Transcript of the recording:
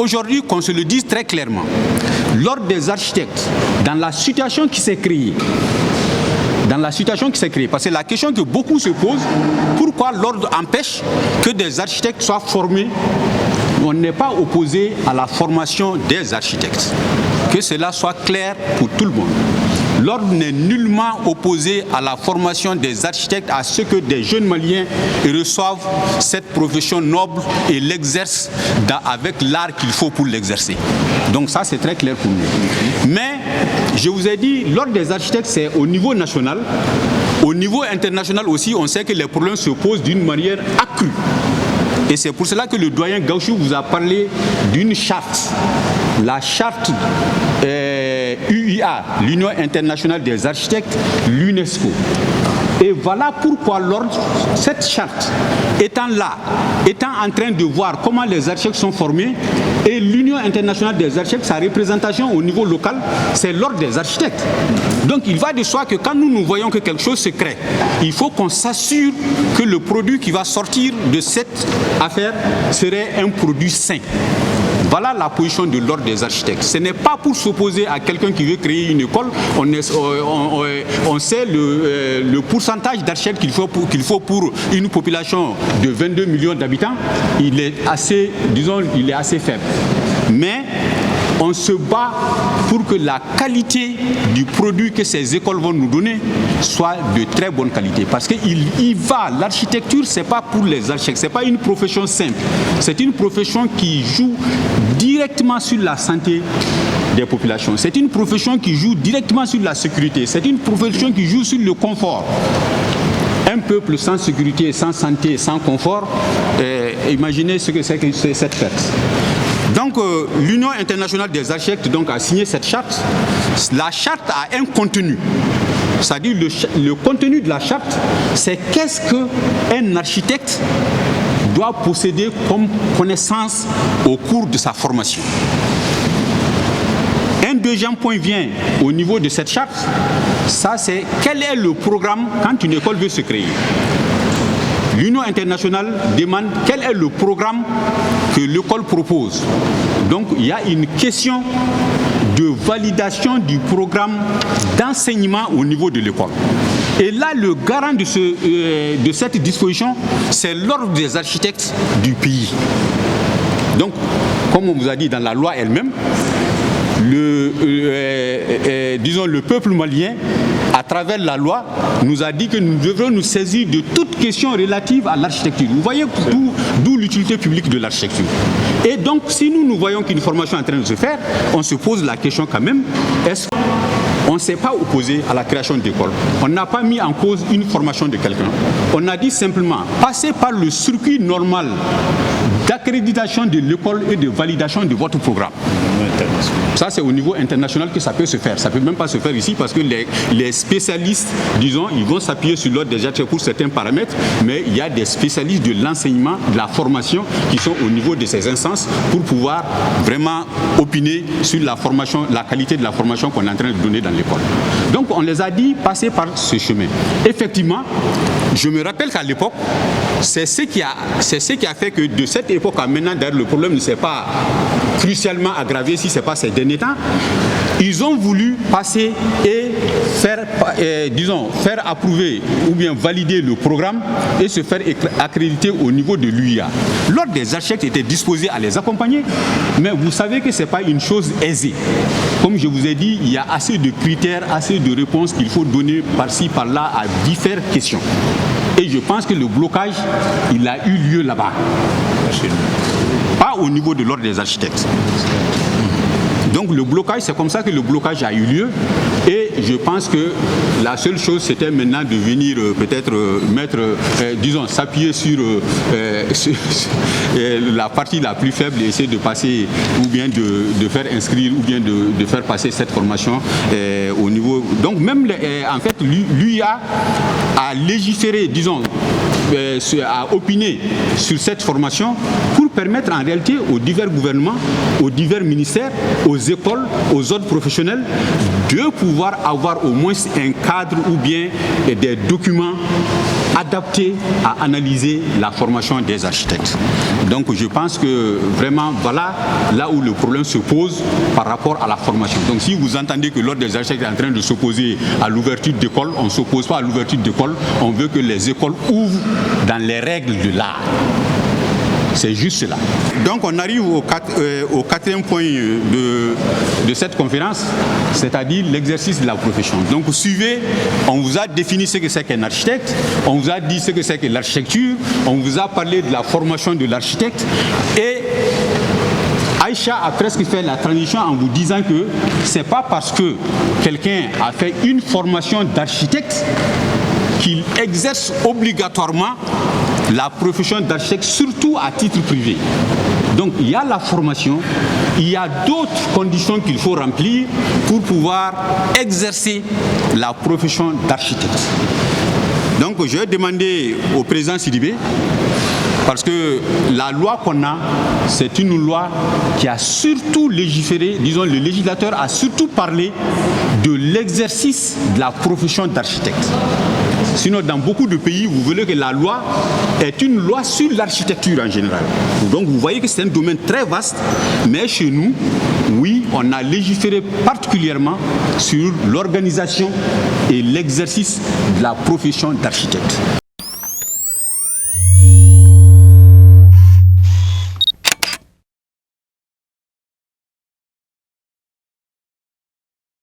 aujourd'hui, qu'on se le dise très clairement, l'ordre des architectes, dans la situation qui s'est créée, parce que la question que beaucoup se posent, pourquoi l'ordre empêche que des architectes soient formés? On n'est pas opposé à la formation des architectes. Que cela soit clair pour tout le monde. L'ordre n'est nullement opposé à la formation des architectes, à ce que des jeunes Maliens reçoivent cette profession noble et l'exercent avec l'art qu'il faut pour l'exercer. Donc ça, c'est très clair pour nous. Mais, je vous ai dit, l'ordre des architectes, c'est au niveau national. Au niveau international aussi, on sait que les problèmes se posent d'une manière accrue. Et c'est pour cela que le doyen Gauchou vous a parlé d'une charte. La charte UIA, l'Union internationale des architectes, l'UNESCO. Et voilà pourquoi l'ordre, cette charte, étant là, étant en train de voir comment les architectes sont formés, et l'Union internationale des architectes, sa représentation au niveau local, c'est l'ordre des architectes. Donc il va de soi que quand nous voyons que quelque chose se crée, il faut qu'on s'assure que le produit qui va sortir de cette affaire serait un produit sain. Voilà la position de l'ordre des architectes. Ce n'est pas pour s'opposer à quelqu'un qui veut créer une école. On sait le pourcentage d'architectes qu'il faut pour une population de 22 millions d'habitants. Il est assez, il est assez faible. Mais on se bat pour que la qualité du produit que ces écoles vont nous donner soit de très bonne qualité. Parce l'architecture, ce n'est pas pour les architectes, ce n'est pas une profession simple. C'est une profession qui joue directement sur la santé des populations. C'est une profession qui joue directement sur la sécurité. C'est une profession qui joue sur le confort. Un peuple sans sécurité, sans santé, sans confort, imaginez ce que c'est que cette fête. Donc, l'Union internationale des architectes a signé cette charte. La charte a un contenu. C'est-à-dire le contenu de la charte, c'est qu'est-ce qu'un architecte doit posséder comme connaissance au cours de sa formation. Un deuxième point vient au niveau de cette charte, ça c'est quel est le programme quand une école veut se créer. L'Union internationale demande quel est le programme que l'école propose. Donc il y a une question de validation du programme d'enseignement au niveau de l'école. Et là, le garant de cette disposition, c'est l'ordre des architectes du pays. Donc, comme on vous a dit dans la loi elle-même, le peuple malien, à travers la loi, nous a dit que nous devrons nous saisir de toute question relative à l'architecture. Vous voyez d'où l'utilité publique de l'architecture. Et donc, si nous voyons qu'une formation est en train de se faire, on se pose la question quand même, est-ce qu'on ne s'est pas opposé à la création d'écoles? On n'a pas mis en cause une formation de quelqu'un. On a dit simplement, passez par le circuit normal d'accréditation de l'école et de validation de votre programme. Ça, c'est au niveau international que ça peut se faire. Ça ne peut même pas se faire ici parce que les spécialistes, disons, ils vont s'appuyer sur l'ordre des architectes pour certains paramètres, mais il y a des spécialistes de l'enseignement, de la formation qui sont au niveau de ces instances pour pouvoir vraiment opiner sur la formation, la qualité de la formation qu'on est en train de donner dans l'école. Donc, on les a dit passer par ce chemin. Effectivement, je me rappelle qu'à l'époque, c'est ce qui a fait que de cette époque à maintenant, d'ailleurs, le problème ne s'est pas crucialement aggravé si ce n'est pas ces derniers temps. Ils ont voulu passer et faire approuver ou bien valider le programme et se faire accréditer au niveau de l'UIA. L'ordre des architectes était disposé à les accompagner, mais vous savez que ce n'est pas une chose aisée. Comme je vous ai dit, il y a assez de critères, assez de réponses qu'il faut donner par-ci, par-là à différentes questions. Et je pense que le blocage, il a eu lieu là-bas. Pas au niveau de l'ordre des architectes. Donc le blocage, c'est comme ça que le blocage a eu lieu. Et je pense que la seule chose, c'était maintenant de venir peut-être s'appuyer sur la partie la plus faible et essayer de passer, ou bien de faire inscrire, ou bien de faire passer cette formation au niveau. Donc même, en fait, l'UIA a légiféré, a opiné sur cette formation pour permettre en réalité aux divers gouvernements, aux divers ministères, aux écoles, aux ordres professionnels de pouvoir avoir au moins un cadre ou bien des documents adapté à analyser la formation des architectes. Donc je pense que vraiment voilà là où le problème se pose par rapport à la formation. Donc si vous entendez que l'ordre des architectes est en train de s'opposer à l'ouverture d'écoles, on ne s'oppose pas à l'ouverture d'écoles, on veut que les écoles ouvrent dans les règles de l'art. C'est juste cela. Donc on arrive au quatrième point de cette conférence, c'est-à-dire l'exercice de la profession. Donc vous suivez, on vous a défini ce que c'est qu'un architecte, on vous a dit ce que c'est que l'architecture, on vous a parlé de la formation de l'architecte et Aïcha a presque fait la transition en vous disant que ce n'est pas parce que quelqu'un a fait une formation d'architecte qu'il exerce obligatoirement la profession d'architecte, surtout à titre privé. Donc il y a la formation, il y a d'autres conditions qu'il faut remplir pour pouvoir exercer la profession d'architecte. Donc je vais demander au président Sidibé, parce que la loi qu'on a, c'est une loi qui a surtout légiféré, disons le législateur a surtout parlé de l'exercice de la profession d'architecte. Sinon, dans beaucoup de pays, vous voyez que la loi est une loi sur l'architecture en général. Donc, vous voyez que c'est un domaine très vaste, mais chez nous, oui, on a légiféré particulièrement sur l'organisation et l'exercice de la profession d'architecte.